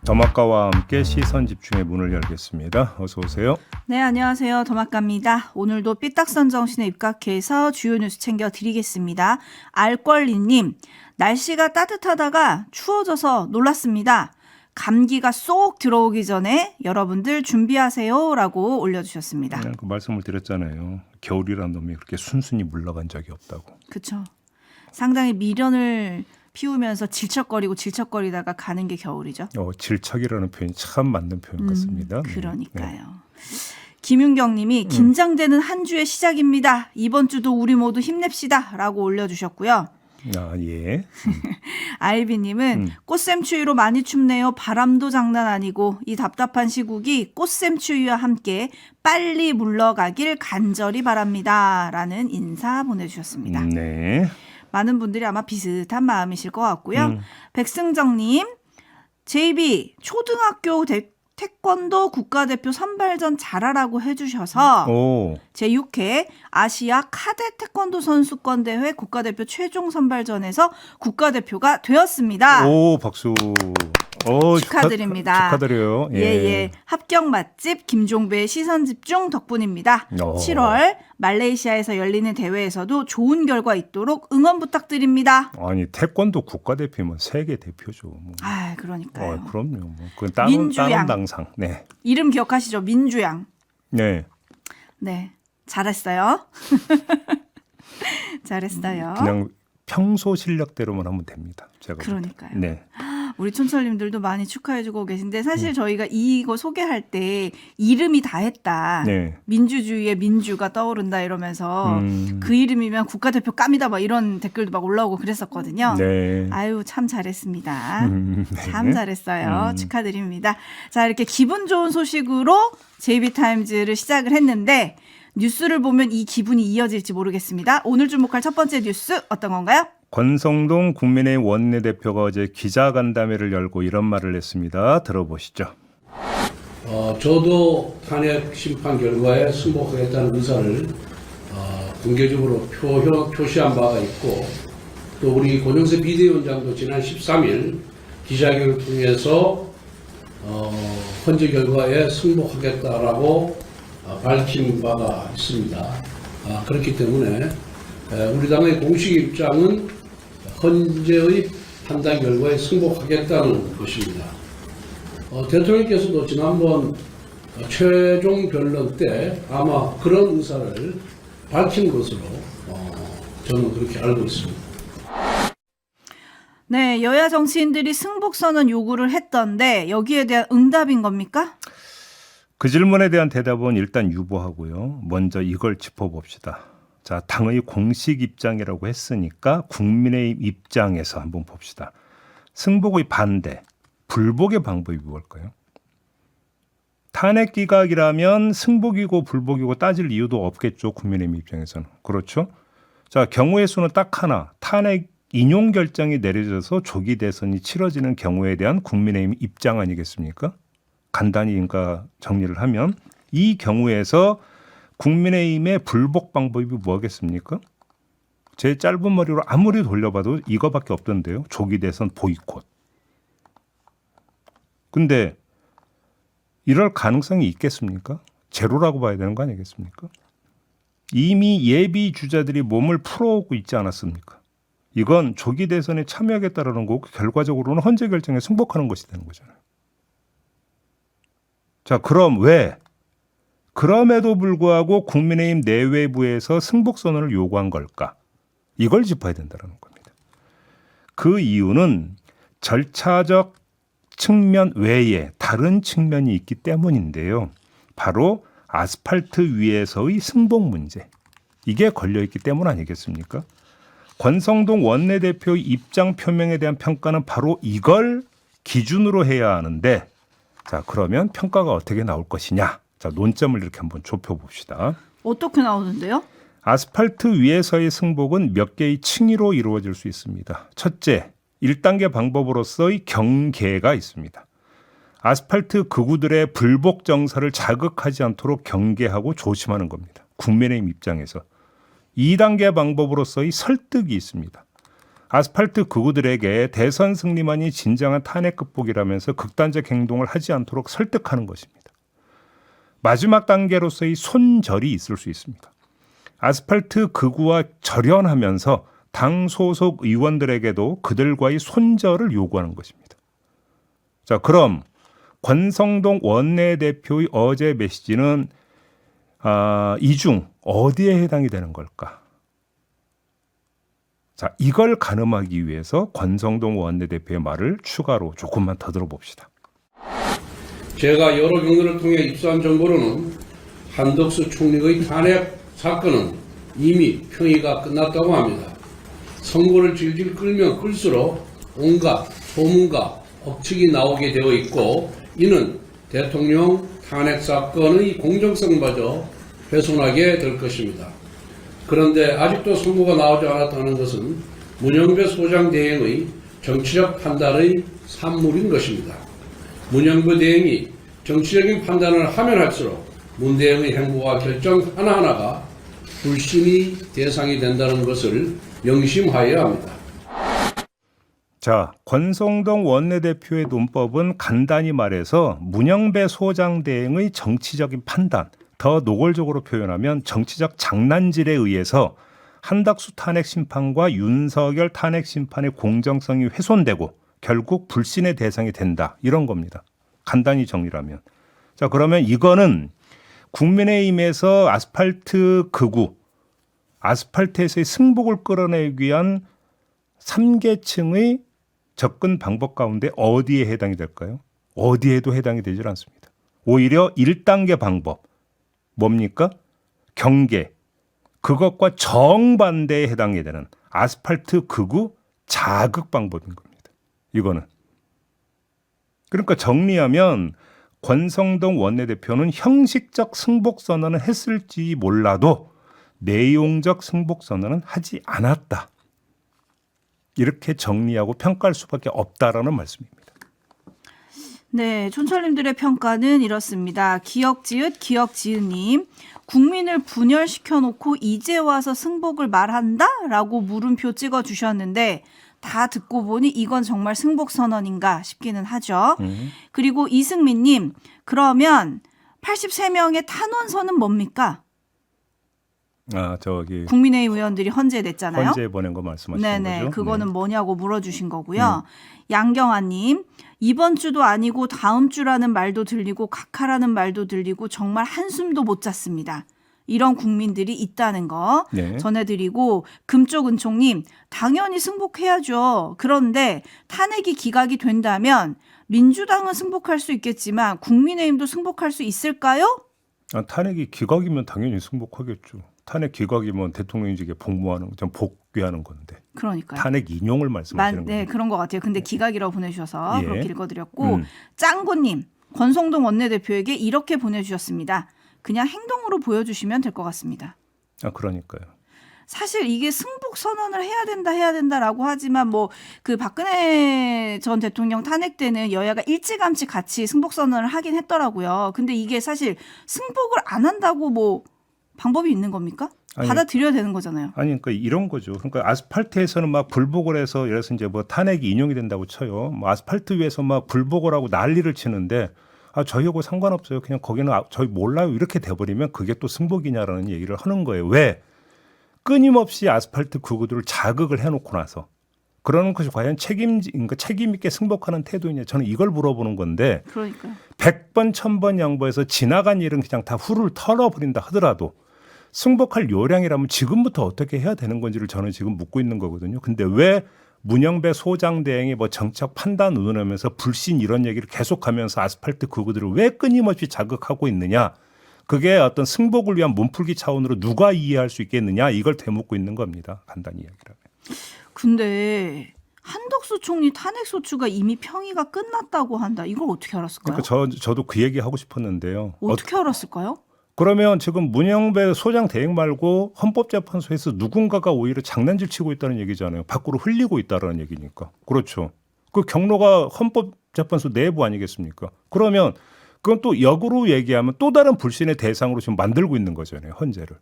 더마카와 함께 시선 집중의 문을 열겠습니다. 어서 오세요. 네, 안녕하세요. 더마카입니다. 오늘도 삐딱선 정신에 입각해서 주요 뉴스 챙겨드리겠습니다. 알권리님, 날씨가 따뜻하다가 추워져서 놀랐습니다. 감기가 쏙 들어오기 전에 여러분들 준비하세요 라고 올려주셨습니다. 그냥 그 말씀을 드렸잖아요. 겨울이란 놈이 그렇게 순순히 물러간 적이 없다고. 그렇죠. 상당히 미련을 피우면서 질척거리다가 가는 게 겨울이죠. 질척이라는 표현이 참 맞는 표현 같습니다. 그러니까요. 네. 김윤경 님이 긴장되는 한 주의 시작입니다. 이번 주도 우리 모두 힘냅시다 라고 올려주셨고요. 아, 예. 아이비님은 꽃샘추위로 많이 춥네요. 바람도 장난 아니고 이 답답한 시국이 꽃샘추위와 함께 빨리 물러가길 간절히 바랍니다 라는 인사 보내주셨습니다. 네. 많은 분들이 아마 비슷한 마음이실 것 같고요. 백승정님, JB 초등학교 태권도 국가대표 선발전 잘하라고 해주셔서 오. 제6회 아시아 카데 태권도 선수권 대회 국가대표 최종 선발전에서 국가대표가 되었습니다. 오, 박수. 축하드립니다. 축하드려요. 예. 합격 맛집 김종배의 시선 집중 덕분입니다. 7월 말레이시아에서 열리는 대회에서도 좋은 결과 있도록 응원 부탁드립니다. 아니, 태권도 국가대표면 세계 대표죠. 뭐. 아, 그러니까요. 그럼요. 뭐. 그건 다른 민주양. 당상. 네. 이름 기억하시죠? 민주양. 네. 네, 잘했어요. 잘했어요. 그냥 평소 실력대로만 하면 됩니다. 제가 그러니까요. 네. 우리 촌철님들도 많이 축하해주고 계신데 사실 저희가 이거 소개할 때 이름이 다 했다. 네. 민주주의의 민주가 떠오른다 이러면서 그 이름이면 국가대표 깜이다 막 이런 댓글도 막 올라오고 그랬었거든요. 네. 아유 참 잘했습니다. 네. 참 잘했어요. 축하드립니다. 자 이렇게 기분 좋은 소식으로 JB타임즈를 시작을 했는데 뉴스를 보면 이 기분이 이어질지 모르겠습니다. 오늘 주목할 첫 번째 뉴스 어떤 건가요? 권성동 국민의힘 원내대표가 어제 기자간담회를 열고 이런 말을 했습니다. 들어보시죠. 저도 탄핵 심판 결과에 승복하겠다는 의사를 공개적으로 표시한 바가 있고 또 우리 권영세 비대위원장도 지난 13일 기자회견을 통해서 헌재 결과에 승복하겠다라고 밝힌 바가 있습니다. 그렇기 때문에 우리 당의 공식 입장은 헌재의 판단 결과에 승복하겠다는 것입니다. 대통령께서도 지난번 최종 변론 때 아마 그런 의사를 밝힌 것으로 저는 그렇게 알고 있습니다. 네, 여야 정치인들이 승복선언 요구를 했던데 여기에 대한 응답인 겁니까? 그 질문에 대한 대답은 일단 유보하고요. 먼저 이걸 짚어봅시다. 자, 당의 공식 입장이라고 했으니까 국민의힘 입장에서 한번 봅시다. 승복의 반대, 불복의 방법이 뭘까요? 탄핵 기각이라면 승복이고 불복이고 따질 이유도 없겠죠. 국민의힘 입장에서는. 그렇죠? 자, 경우의 수는 딱 하나. 탄핵 인용 결정이 내려져서 조기 대선이 치러지는 경우에 대한 국민의힘 입장 아니겠습니까? 간단히 그러니까 정리를 하면 이 경우에서 국민의힘의 불복 방법이 뭐겠습니까? 제 짧은 머리로 아무리 돌려봐도 이거밖에 없던데요. 조기 대선 보이콧. 근데 이럴 가능성이 있겠습니까? 제로라고 봐야 되는 거 아니겠습니까? 이미 예비 주자들이 몸을 풀어오고 있지 않았습니까? 이건 조기 대선에 참여하겠다라는 거고 결과적으로는 헌재 결정에 승복하는 것이 되는 거잖아요. 자, 그럼 왜? 그럼에도 불구하고 국민의힘 내외부에서 승복선언을 요구한 걸까? 이걸 짚어야 된다는 겁니다. 그 이유는 절차적 측면 외에 다른 측면이 있기 때문인데요. 바로 아스팔트 위에서의 승복 문제. 이게 걸려있기 때문 아니겠습니까? 권성동 원내대표의 입장 표명에 대한 평가는 바로 이걸 기준으로 해야 하는데 자, 그러면 평가가 어떻게 나올 것이냐? 자, 논점을 이렇게 한번 좁혀봅시다. 어떻게 나오는데요? 아스팔트 위에서의 승복은 몇 개의 층위로 이루어질 수 있습니다. 첫째, 1단계 방법으로서의 경계가 있습니다. 아스팔트 극우들의 불복 정서를 자극하지 않도록 경계하고 조심하는 겁니다. 국민의힘 입장에서. 2단계 방법으로서의 설득이 있습니다. 아스팔트 극우들에게 대선 승리만이 진정한 탄핵 극복이라면서 극단적 행동을 하지 않도록 설득하는 것입니다. 마지막 단계로서의 손절이 있을 수 있습니다. 아스팔트 극우와 절연하면서 당 소속 의원들에게도 그들과의 손절을 요구하는 것입니다. 자, 그럼 권성동 원내대표의 어제 메시지는 이 중 어디에 해당이 되는 걸까? 자, 이걸 가늠하기 위해서 권성동 원내대표의 말을 추가로 조금만 더 들어봅시다. 제가 여러 경로를 통해 입수한 정보로는 한덕수 총리의 탄핵 사건은 이미 평의가 끝났다고 합니다. 선고를 질질 끌면 끌수록 온갖 소문과 억측이 나오게 되어 있고, 이는 대통령 탄핵 사건의 공정성마저 훼손하게 될 것입니다. 그런데 아직도 선고가 나오지 않았다는 것은 문영배 소장 대행의 정치적 판단의 산물인 것입니다. 문영배 대행이 정치적인 판단을 하면 할수록 문 대행의 행보와 결정 하나하나가 불신의 대상이 된다는 것을 명심하여야 합니다. 자, 권성동 원내대표의 논법은 간단히 말해서 문영배 소장 대행의 정치적인 판단, 더 노골적으로 표현하면 정치적 장난질에 의해서 한덕수 탄핵 심판과 윤석열 탄핵 심판의 공정성이 훼손되고 결국 불신의 대상이 된다, 이런 겁니다. 간단히 정리하면. 자, 그러면 이거는 국민의힘에서 아스팔트 극우, 아스팔트에서의 승복을 끌어내기 위한 3계층의 접근 방법 가운데 어디에 해당이 될까요? 어디에도 해당이 되질 않습니다. 오히려 1단계 방법, 뭡니까? 경계, 그것과 정반대에 해당이 되는 아스팔트 극우 자극 방법인 겁니다. 이거는. 그러니까 정리하면 권성동 원내대표는 형식적 승복 선언은 했을지 몰라도 내용적 승복 선언은 하지 않았다. 이렇게 정리하고 평가할 수밖에 없다라는 말씀입니다. 네, 촌철님들의 평가는 이렇습니다. 기억지읒님, 국민을 분열시켜놓고 이제 와서 승복을 말한다? 라고 물음표 찍어주셨는데 다 듣고 보니 이건 정말 승복선언인가 싶기는 하죠. 그리고 이승민님, 그러면 83명의 탄원서는 뭡니까? 저기 국민의힘 의원들이 헌재됐잖아요. 헌재 보낸 거 말씀하시는 네네, 거죠? 그거는 네. 뭐냐고 물어주신 거고요. 양경아님, 이번 주도 아니고 다음 주라는 말도 들리고 각하라는 말도 들리고 정말 한숨도 못 잤습니다. 이런 국민들이 있다는 거 네. 전해드리고, 금쪽은총님, 당연히 승복해야죠. 그런데 탄핵이 기각이 된다면 민주당은 승복할 수 있겠지만 국민의힘도 승복할 수 있을까요? 탄핵이 기각이면 당연히 승복하겠죠. 탄핵 기각이면 대통령직에 복무하는, 복귀하는 건데. 그러니까요. 탄핵 인용을 말씀하시는 거예요. 네, 그런 것 같아요. 근데 기각이라고 보내주셔서 예. 그렇게 읽어드렸고, 짱구님, 권성동 원내대표에게 이렇게 보내주셨습니다. 그냥 행동으로 보여주시면 될 것 같습니다. 그러니까요. 사실 이게 승복 선언을 해야 된다라고 하지만 뭐 그 박근혜 전 대통령 탄핵 때는 여야가 일찌감치 같이 승복 선언을 하긴 했더라고요. 근데 이게 사실 승복을 안 한다고 뭐 방법이 있는 겁니까? 아니, 받아들여야 되는 거잖아요. 아니, 그러니까 이런 거죠. 그러니까 아스팔트에서는 막 불복을 해서 예를 들어서 이제 뭐 탄핵이 인용이 된다고 쳐요. 뭐 아스팔트 위에서 막 불복을 하고 난리를 치는데 저희하고 상관없어요. 그냥 거기는 저희 몰라요. 이렇게 돼버리면 그게 또 승복이냐라는 얘기를 하는 거예요. 왜? 끊임없이 아스팔트 극우들을 자극을 해놓고 나서 그러는 것이 과연 책임 있게 승복하는 태도이냐, 저는 이걸 물어보는 건데, 그러니까요. 100번 1000번 양보해서 지나간 일은 그냥 다 후를 털어버린다 하더라도 승복할 요량이라면 지금부터 어떻게 해야 되는 건지를 저는 지금 묻고 있는 거거든요. 근데 왜 문영배 소장 대행이 뭐 정책 판단 운운하면서 불신 이런 얘기를 계속하면서 아스팔트 극우들을 왜 끊임없이 자극하고 있느냐? 그게 어떤 승복을 위한 몸풀기 차원으로 누가 이해할 수 있겠느냐? 이걸 되묻고 있는 겁니다. 간단히 이야기라면. 근데 한덕수 총리 탄핵 소추가 이미 평의가 끝났다고 한다. 이걸 어떻게 알았을까요? 그러니까 저도 그 얘기 하고 싶었는데요. 어떻게 알았을까요? 그러면 지금 문영배 소장 대행 말고 헌법재판소에서 누군가가 오히려 장난질 치고 있다는 얘기잖아요. 밖으로 흘리고 있다는 얘기니까. 그렇죠. 그 경로가 헌법재판소 내부 아니겠습니까? 그러면 그건 또 역으로 얘기하면 또 다른 불신의 대상으로 지금 만들고 있는 거잖아요. 헌재를.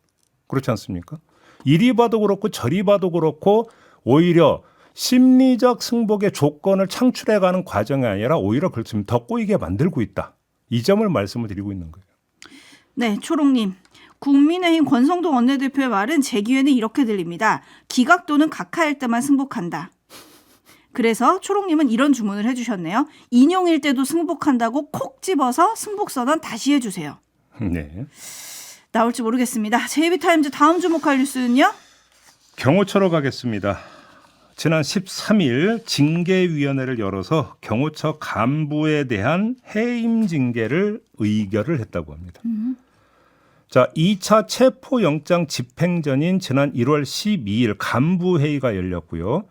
그렇지 않습니까? 이리 봐도 그렇고 저리 봐도 그렇고 오히려 심리적 승복의 조건을 창출해가는 과정이 아니라 오히려 그걸 지금 더 꼬이게 만들고 있다. 이 점을 말씀을 드리고 있는 거예요. 네, 초롱님. 국민의힘 권성동 원내대표의 말은 제 귀에는 이렇게 들립니다. 기각 또는 각하일 때만 승복한다. 그래서 초롱님은 이런 주문을 해주셨네요. 인용일 때도 승복한다고 콕 집어서 승복선언 다시 해주세요. 네. 나올지 모르겠습니다. JB타임즈 다음 주목할 뉴스는요? 경호처로 가겠습니다. 지난 13일 징계위원회를 열어서 경호처 간부에 대한 해임 징계를 의결을 했다고 합니다. 자, 2차 체포영장 집행 전인 지난 1월 12일 간부회의가 열렸고요.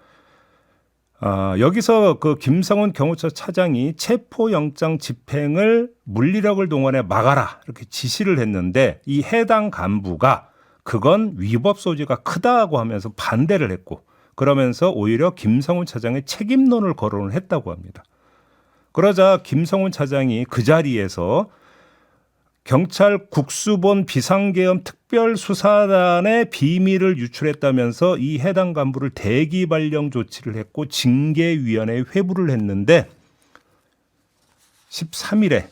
여기서 그 김성훈 경호처 차장이 체포영장 집행을 물리력을 동원해 막아라 이렇게 지시를 했는데 이 해당 간부가 그건 위법 소지가 크다고 하면서 반대를 했고 그러면서 오히려 김성훈 차장의 책임론을 거론을 했다고 합니다. 그러자 김성훈 차장이 그 자리에서 경찰 국수본 비상계엄 특별수사단의 비밀을 유출했다면서 이 해당 간부를 대기 발령 조치를 했고 징계위원회에 회부를 했는데 13일에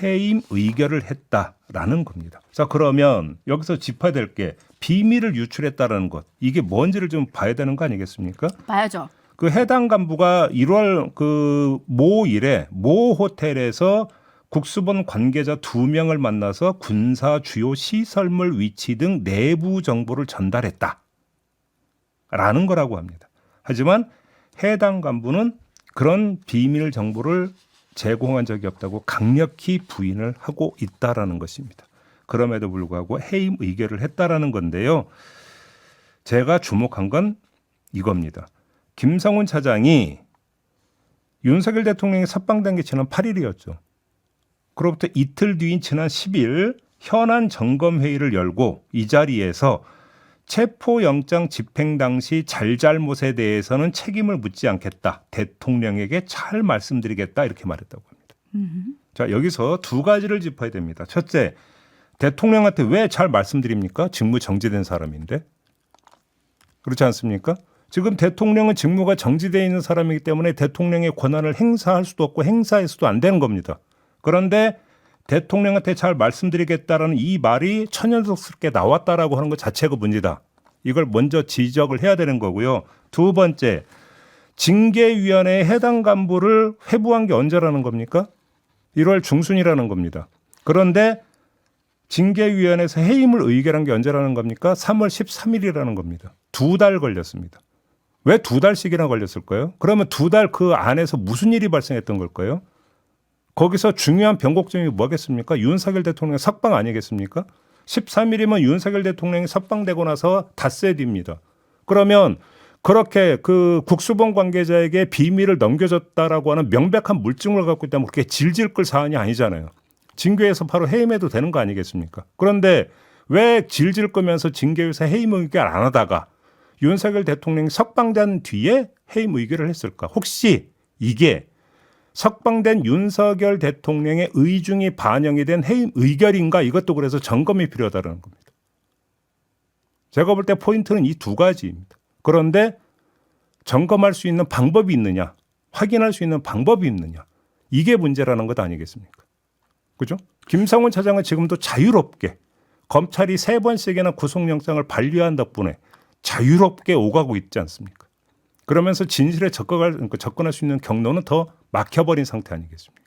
해임 의결을 했다라는 겁니다. 자, 그러면 여기서 짚어야 될 게 비밀을 유출했다라는 것 이게 뭔지를 좀 봐야 되는 거 아니겠습니까? 봐야죠. 그 해당 간부가 1월 그 모일에 모 호텔에서 국수본 관계자 2명을 만나서 군사 주요 시설물 위치 등 내부 정보를 전달했다라는 거라고 합니다. 하지만 해당 간부는 그런 비밀 정보를 제공한 적이 없다고 강력히 부인을 하고 있다라는 것입니다. 그럼에도 불구하고 해임 의결을 했다라는 건데요. 제가 주목한 건 이겁니다. 김성훈 차장이 윤석열 대통령이 석방된 게 지난 8일이었죠. 그로부터 이틀 뒤인 지난 10일 현안 점검회의를 열고 이 자리에서 체포영장 집행 당시 잘잘못에 대해서는 책임을 묻지 않겠다. 대통령에게 잘 말씀드리겠다 이렇게 말했다고 합니다. 자, 여기서 두 가지를 짚어야 됩니다. 첫째, 대통령한테 왜 잘 말씀드립니까? 직무 정지된 사람인데. 그렇지 않습니까? 지금 대통령은 직무가 정지되어 있는 사람이기 때문에 대통령의 권한을 행사할 수도 없고 행사해서도 안 되는 겁니다. 그런데 대통령한테 잘 말씀드리겠다라는 이 말이 천연덕스럽게 나왔다라고 하는 것 자체가 문제다. 이걸 먼저 지적을 해야 되는 거고요. 두 번째, 징계위원회에 해당 간부를 회부한 게 언제라는 겁니까? 1월 중순이라는 겁니다. 그런데 징계위원회에서 해임을 의결한 게 언제라는 겁니까? 3월 13일이라는 겁니다. 2달 걸렸습니다. 왜 2달씩이나 걸렸을까요? 그러면 2달 그 안에서 무슨 일이 발생했던 걸까요? 거기서 중요한 변곡점이 뭐겠습니까? 윤석열 대통령의 석방 아니겠습니까? 13일이면 윤석열 대통령이 석방되고 나서 닷새 뒤입니다. 그러면 그렇게 그 국수본 관계자에게 비밀을 넘겨줬다라고 하는 명백한 물증을 갖고 있다면 그렇게 질질 끌 사안이 아니잖아요. 징계에서 바로 해임해도 되는 거 아니겠습니까? 그런데 왜 질질 끄면서 징계에서 해임 의결 안 하다가 윤석열 대통령이 석방된 뒤에 해임 의결을 했을까? 혹시 이게 석방된 윤석열 대통령의 의중이 반영이 된 해임 의결인가? 이것도 그래서 점검이 필요하다는 겁니다. 제가 볼 때 포인트는 이 두 가지입니다. 그런데 점검할 수 있는 방법이 있느냐? 확인할 수 있는 방법이 있느냐? 이게 문제라는 것 아니겠습니까? 그죠? 김성훈 차장은 지금도 자유롭게 검찰이 3번씩이나 구속영장을 반려한 덕분에 자유롭게 오가고 있지 않습니까? 그러면서 진실에 접근할 수 있는 경로는 더 막혀버린 상태 아니겠습니까?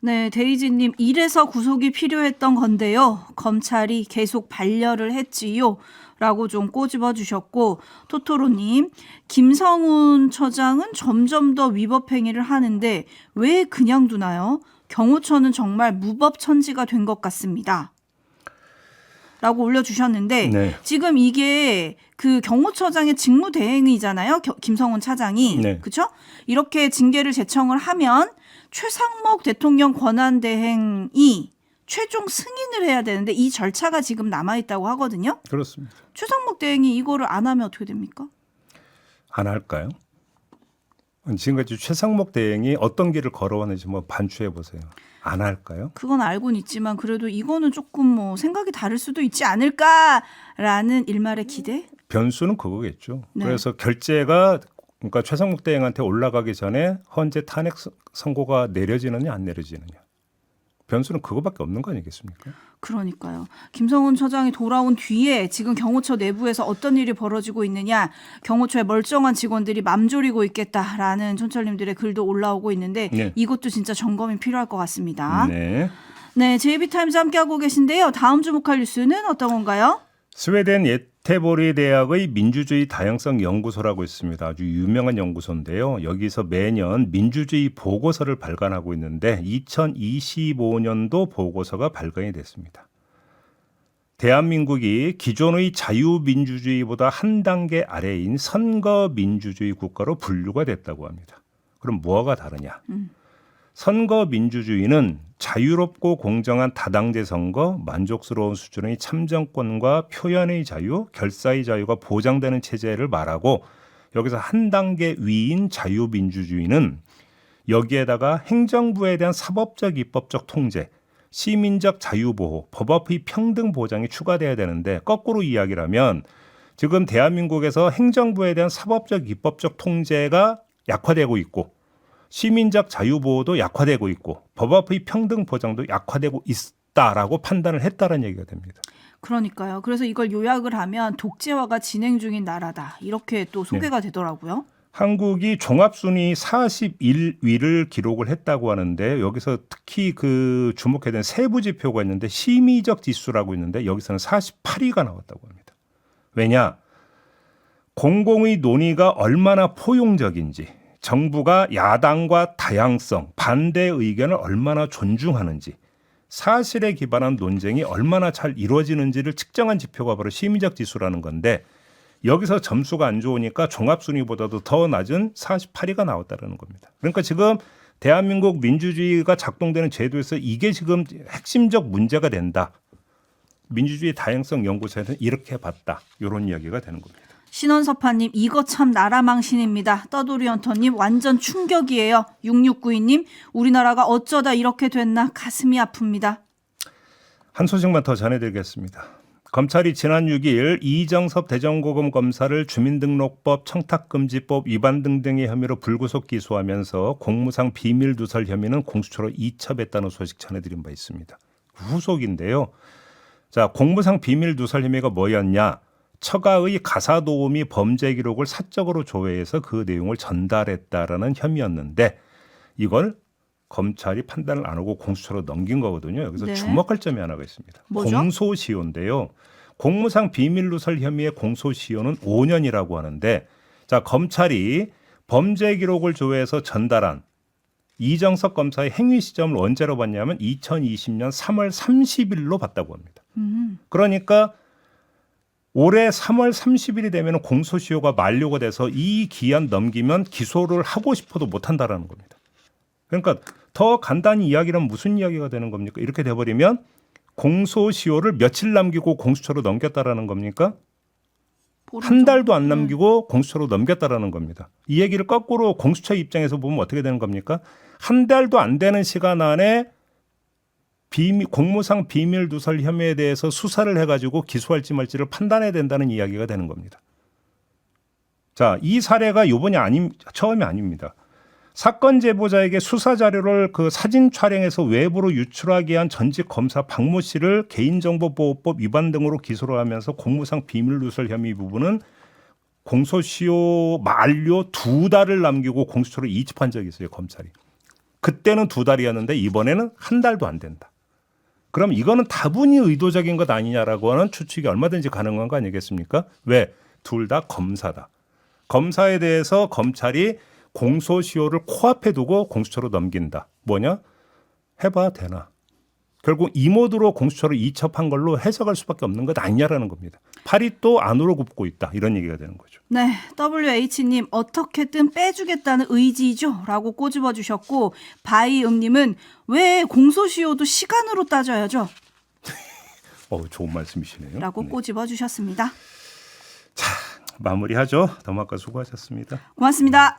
네, 데이지님, 이래서 구속이 필요했던 건데요. 검찰이 계속 반려를 했지요. 라고 좀 꼬집어 주셨고, 토토로님, 김성훈 처장은 점점 더 위법 행위를 하는데 왜 그냥 두나요? 경호처는 정말 무법천지가 된 것 같습니다. 라고 올려주셨는데 네. 지금 이게 그 경호처장의 직무대행이잖아요. 김성훈 차장이. 네. 그렇죠? 이렇게 징계를 제청을 하면 최상목 대통령 권한대행이 최종 승인을 해야 되는데 이 절차가 지금 남아있다고 하거든요. 지금까지 최상목 대행이 어떤 길을 걸어왔는지 뭐 반추해 보세요. 안 할까요? 그건 알고는 있지만 그래도 이거는 조금 뭐 생각이 다를 수도 있지 않을까라는 일말의 기대? 변수는 그거겠죠. 네. 그래서 결재가 그러니까 최상목 대행한테 올라가기 전에 헌재 탄핵 선고가 내려지느냐 안 내려지느냐. 변수는 그거밖에 없는 거 아니겠습니까? 그러니까요. 김성훈 처장이 돌아온 뒤에 지금 경호처 내부에서 어떤 일이 벌어지고 있느냐, 경호처의 멀쩡한 직원들이 맘졸이고 있겠다라는 촌철님들의 글도 올라오고 있는데 네. 이것도 진짜 점검이 필요할 것 같습니다. 네. 네, JB타임즈 함께하고 계신데요. 다음 주목할 뉴스는 어떤 건가요? 스웨덴 예테보리 대학의 민주주의 다양성 연구소라고 있습니다. 아주 유명한 연구소인데요. 여기서 매년 민주주의 보고서를 발간하고 있는데 2025년도 보고서가 발간이 됐습니다. 대한민국이 기존의 자유민주주의보다 한 단계 아래인 선거민주주의 국가로 분류가 됐다고 합니다. 그럼 뭐가 다르냐? 선거민주주의는 자유롭고 공정한 다당제 선거, 만족스러운 수준의 참정권과 표현의 자유, 결사의 자유가 보장되는 체제를 말하고 여기서 한 단계 위인 자유민주주의는 여기에다가 행정부에 대한 사법적, 입법적 통제, 시민적 자유보호, 법 앞의 평등 보장이 추가돼야 되는데 거꾸로 이야기를 하면 지금 대한민국에서 행정부에 대한 사법적, 입법적 통제가 약화되고 있고 시민적 자유보호도 약화되고 있고 법 앞의 평등 보장도 약화되고 있다라고 판단을 했다는 얘기가 됩니다. 그러니까요. 그래서 이걸 요약을 하면 독재화가 진행 중인 나라다. 이렇게 또 소개가 되더라고요. 한국이 종합순위 41위를 기록을 했다고 하는데 여기서 특히 그 주목해야 되는 세부 지표가 있는데 심의적 지수라고 있는데 여기서는 48위가 나왔다고 합니다. 왜냐? 공공의 논의가 얼마나 포용적인지 정부가 야당과 다양성, 반대 의견을 얼마나 존중하는지 사실에 기반한 논쟁이 얼마나 잘 이루어지는지를 측정한 지표가 바로 심의적 지수라는 건데 여기서 점수가 안 좋으니까 종합순위보다도 더 낮은 48위가 나왔다는 겁니다. 그러니까 지금 대한민국 민주주의가 작동되는 제도에서 이게 지금 핵심적 문제가 된다. 민주주의 다양성 연구소에서는 이렇게 봤다. 이런 이야기가 되는 겁니다. 신원섭파님 이거 참 나라 망신입니다. 떠돌이헌터님 완전 충격이에요. 6692님 우리나라가 어쩌다 이렇게 됐나 가슴이 아픕니다. 한 소식만 더 전해드리겠습니다. 검찰이 지난 6일 이정섭 대전고검 검사를 주민등록법, 청탁금지법 위반 등등의 혐의로 불구속 기소하면서 공무상 비밀누설 혐의는 공수처로 이첩했다는 소식 전해드린 바 있습니다. 후속인데요. 자, 공무상 비밀누설 혐의가 뭐였냐? 처가의 가사도우미 범죄 기록을 사적으로 조회해서 그 내용을 전달했다라는 혐의였는데 이걸 검찰이 판단을 안 하고 공수처로 넘긴 거거든요. 여기서 네. 주목할 점이 하나가 있습니다. 뭐죠? 공소시효인데요. 공무상 비밀누설 혐의의 공소시효는 5년이라고 하는데 자, 검찰이 범죄 기록을 조회해서 전달한 이정석 검사의 행위 시점을 언제로 봤냐면 2020년 3월 30일로 봤다고 합니다. 그러니까 올해 3월 30일이 되면 공소시효가 만료가 돼서 이 기한 넘기면 기소를 하고 싶어도 못한다라는 겁니다. 그러니까 더 간단히 이야기를 하면 무슨 이야기가 되는 겁니까? 이렇게 돼버리면 공소시효를 며칠 남기고 공수처로 넘겼다라는 겁니까? 한 달도 안 남기고 공수처로 넘겼다라는 겁니다. 이 얘기를 거꾸로 공수처 입장에서 보면 어떻게 되는 겁니까? 한 달도 안 되는 시간 안에 공무상 비밀누설 혐의에 대해서 수사를 해가지고 기소할지 말지를 판단해야 된다는 이야기가 되는 겁니다. 자, 이 사례가 이번이 처음이 아닙니다. 사건 제보자에게 수사 자료를 그 사진 촬영해서 외부로 유출하게 한 전직 검사 박모 씨를 개인정보보호법 위반 등으로 기소를 하면서 공무상 비밀누설 혐의 부분은 공소시효 만료 2달을 남기고 공수처로 이첩한 적이 있어요, 검찰이. 그때는 2달이었는데 이번에는 한 달도 안 된다. 그럼 이거는 다분히 의도적인 것 아니냐라고 하는 추측이 얼마든지 가능한 거 아니겠습니까? 왜? 둘 다 검사다. 검사에 대해서 검찰이 공소시효를 코앞에 두고 공수처로 넘긴다. 뭐냐? 해봐 되나? 결국 이 모드로 공수처로 이첩한 걸로 해석할 수밖에 없는 것 아니냐라는 겁니다. 팔이 또 안으로 굽고 있다. 이런 얘기가 되는 거죠. 네, WH님 어떻게든 빼주겠다는 의지죠 라고 꼬집어 주셨고 바이음님은 왜 공소시효도 시간으로 따져야죠 좋은 말씀이시네요. 라고 네. 꼬집어 주셨습니다. 마무리하죠. 더마카 수고하셨습니다. 고맙습니다.